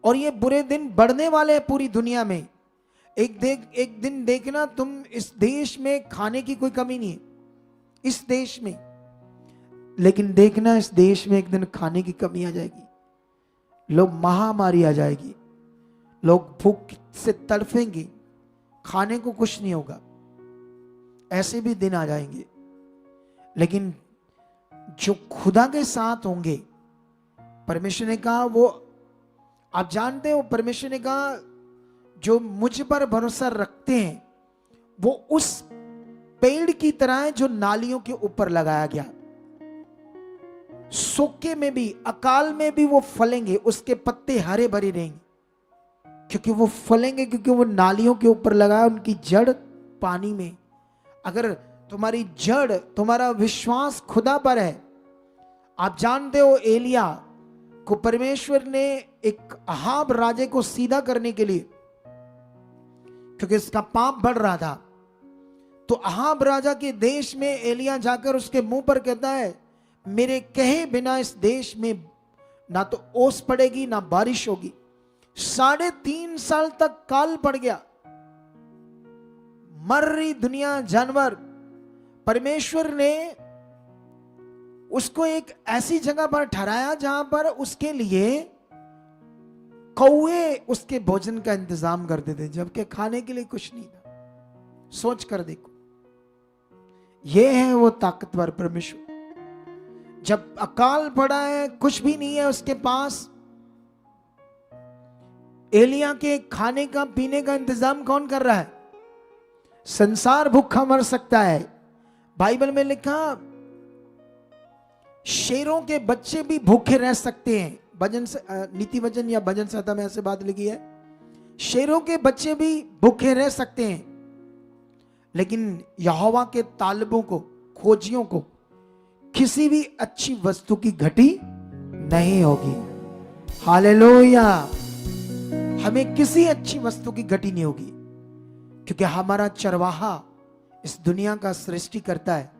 और ये बुरे दिन बढ़ने वाले हैं पूरी दुनिया में। एक दिन देखना तुम, इस देश में खाने की कोई कमी नहीं है, इस देश में, लेकिन देखना इस देश में एक दिन खाने की कमी आ जाएगी, लोग महामारी आ जाएगी, लोग भूख से तड़फेंगे, खाने को कुछ नहीं होगा, ऐसे भी दिन आ जाएंगे। लेकिन जो खुदा के साथ होंगे, परमेश्वर ने कहा वो, आप जानते हो परमेश्वर ने कहा जो मुझ पर भरोसा रखते हैं वो उस पेड़ की तरह है जो नालियों के ऊपर लगाया गया, सूखे में भी अकाल में भी वो फलेंगे, उसके पत्ते हरे भरे रहेंगे, क्योंकि वो फलेंगे, क्योंकि वो नालियों के ऊपर लगा, उनकी जड़ पानी में। अगर तुम्हारी जड़, तुम्हारा विश्वास खुदा पर है, आप जानते हो एलिया को परमेश्वर ने एक अहाब राजे को सीधा करने के लिए, क्योंकि इसका पाप बढ़ रहा था, तो अहाब राजा के देश में एलिया जाकर उसके मुंह पर कहता है, मेरे कहे बिना इस देश में ना तो ओस पड़ेगी ना बारिश होगी। 3.5 साल तक काल पड़ गया, मर रही दुनिया, जानवर। परमेश्वर ने उसको एक ऐसी जगह पर ठहराया जहां पर उसके लिए कौवे उसके भोजन का इंतजाम करते थे, जबकि खाने के लिए कुछ नहीं था। सोच कर देखो, यह है वो ताकतवर परमेश्वर। जब अकाल पड़ा है, कुछ भी नहीं है उसके पास, एलिया के खाने का पीने का इंतजाम कौन कर रहा है? संसार भूखा मर सकता है। बाइबल में लिखा शेरों के बच्चे भी भूखे रह सकते हैं, भजन से, नीति वचन या भजन संहिता में ऐसे बात लिखी है, शेरों के बच्चे भी भूखे रह सकते हैं, लेकिन यहोवा के तालिबों को, खोजियों को किसी भी अच्छी वस्तु की घटी नहीं होगी। हालेलुया। हमें किसी अच्छी वस्तु की घटी नहीं होगी, क्योंकि हमारा चरवाहा इस दुनिया का सृष्टि करता है।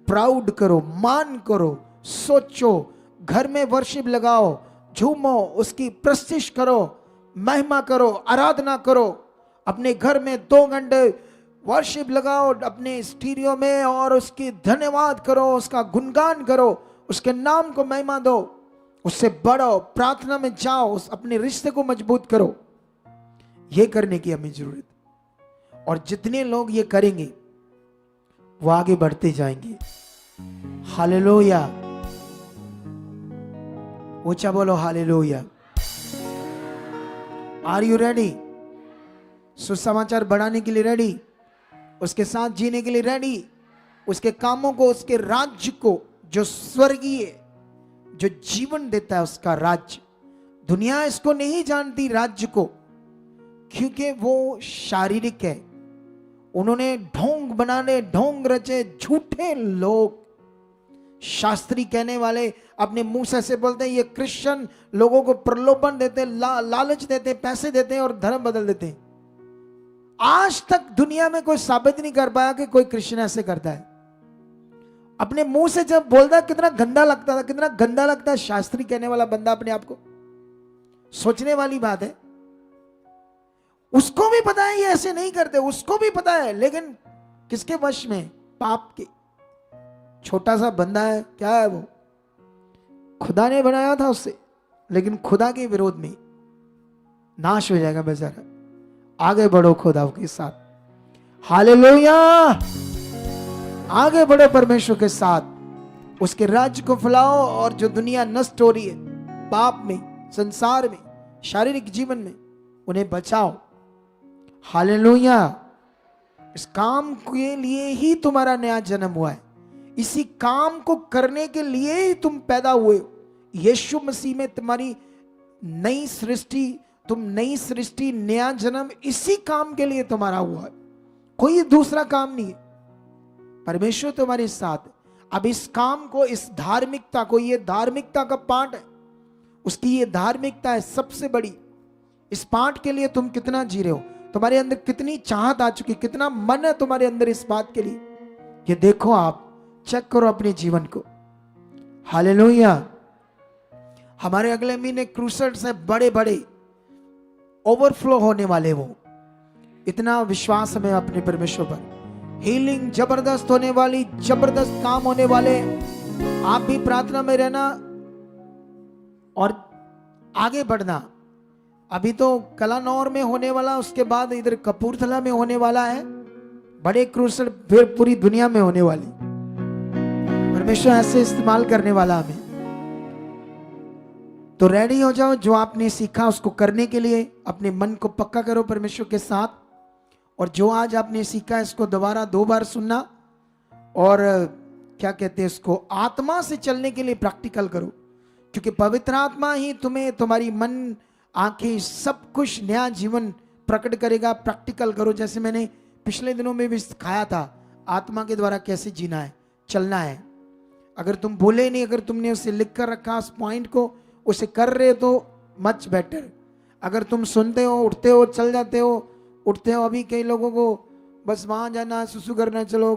प्राउड करो, मान करो, सोचो, घर में वर्शिप लगाओ, झूमो, उसकी प्रस्तिश करो, महिमा करो, आराधना करो, अपने घर में 2 घंटे वर्शिप लगाओ अपने स्टीरियो में और उसकी धन्यवाद करो, उसका गुणगान करो, उसके नाम को महिमा दो, उससे बढ़ो, प्रार्थना में जाओ, अपने रिश्ते को मजबूत करो। यह करने की हमें जरूरत है, और जितने लोग ये करेंगे वो आगे बढ़ते जाएंगे। हालेलुया। ऊंचा बोलो हालेलुया। Are you ready? सुसमाचार बढ़ाने के लिए रेडी? उसके साथ जीने के लिए रेडी? उसके कामों को, उसके राज्य को, जो स्वर्गीय, जो जीवन देता है, उसका राज्य। दुनिया इसको नहीं जानती राज्य को, क्योंकि वो शारीरिक है। उन्होंने ढोंग बनाने, ढोंग रचे, झूठे लोग, शास्त्री कहने वाले अपने मुंह से ऐसे बोलते हैं, ये क्रिश्चियन लोगों को प्रलोभन देते, लालच देते, पैसे देते हैं और धर्म बदल देते हैं। आज तक दुनिया में कोई साबित नहीं कर पाया कि कोई क्रिश्चियन ऐसे करता है। अपने मुंह से जब बोलता है, कितना गंदा लगता था, कितना गंदा लगता है शास्त्री कहने वाला बंदा अपने आप को। सोचने वाली बात है। उसको भी पता है ये ऐसे नहीं करते, उसको भी पता है, लेकिन किसके वश में? पाप के। छोटा सा बंदा है, क्या है वो? खुदा ने बनाया था उससे, लेकिन खुदा के विरोध में नाश हो जाएगा बेचारा। आगे बढ़ो खुदा के साथ। हालेलुया। आगे बढ़ो परमेश्वर के साथ, उसके राज्य को फैलाओ, और जो दुनिया नष्ट हो रही है पाप में, संसार में, शारीरिक जीवन में, उन्हें बचाओ। हालेलुया। इस काम के लिए ही तुम्हारा नया जन्म हुआ है, इसी काम को करने के लिए ही तुम पैदा हुए। यीशु मसीह में तुम्हारी नई सृष्टि, तुम नई सृष्टि, नया जन्म इसी काम के लिए तुम्हारा हुआ है, कोई दूसरा काम नहीं है। परमेश्वर तुम्हारे साथ। अब इस काम को, इस धार्मिकता को, ये धार्मिकता का पाठ है, उसकी ये धार्मिकता है सबसे बड़ी। इस पाठ के लिए तुम कितना जी रहे हो, तुम्हारे अंदर कितनी चाहत आ चुकी, कितना मन है तुम्हारे अंदर इस बात के लिए, ये देखो, आप चेक करो अपने जीवन को। हालेलुया। हमारे अगले महीने क्रूसेड्स है, बड़े बड़े, ओवरफ्लो होने वाले वो, इतना विश्वास हमें अपने परमेश्वर पर। हीलिंग जबरदस्त होने वाली, जबरदस्त काम होने वाले। आप भी प्रार्थना में रहना और आगे बढ़ना। अभी तो कलानौर में होने वाला, उसके बाद इधर कपूरथला में होने वाला है, बड़े क्रूसल फिर पूरी दुनिया में होने वाली। परमेश्वर ऐसे इस्तेमाल करने वाला हमें। तो रेडी हो जाओ, जो आपने सीखा उसको करने के लिए अपने मन को पक्का करो परमेश्वर के साथ। और जो आज आपने सीखा इसको दोबारा 2 बार सुनना, और क्या कहते हैं इसको, आत्मा से चलने के लिए प्रैक्टिकल करो, क्योंकि पवित्र आत्मा ही तुम्हें, तुम्हारी मन, आंखें, सब कुछ नया जीवन प्रकट करेगा। प्रैक्टिकल करो, जैसे मैंने पिछले दिनों में भी सिखाया था, आत्मा के द्वारा कैसे जीना है, चलना है। अगर तुम भूले नहीं, अगर तुमने उसे लिख कर रखा उस पॉइंट को, उसे कर रहे हो तो मच बेटर। अगर तुम सुनते हो, उठते हो, चल जाते हो, उठते हो, अभी कई लोगों को बस वहां जाना, सुसु करना, चलो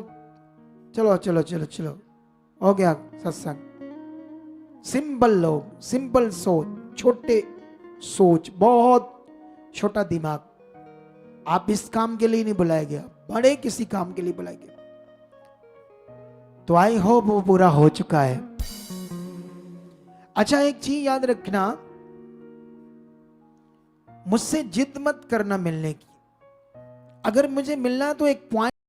चलो चलो चलो चलो, हो गया सत्संग। सिंपल लोग, सिंपल सोच, छोटे सोच, बहुत छोटा दिमाग। आप इस काम के लिए नहीं बुलाया गया, बड़े किसी काम के लिए बुलाया गया। तो आई होप वो पूरा हो चुका है। अच्छा, एक चीज याद रखना, मुझसे जिद मत करना मिलने की। अगर मुझे मिलना है तो एक पॉइंट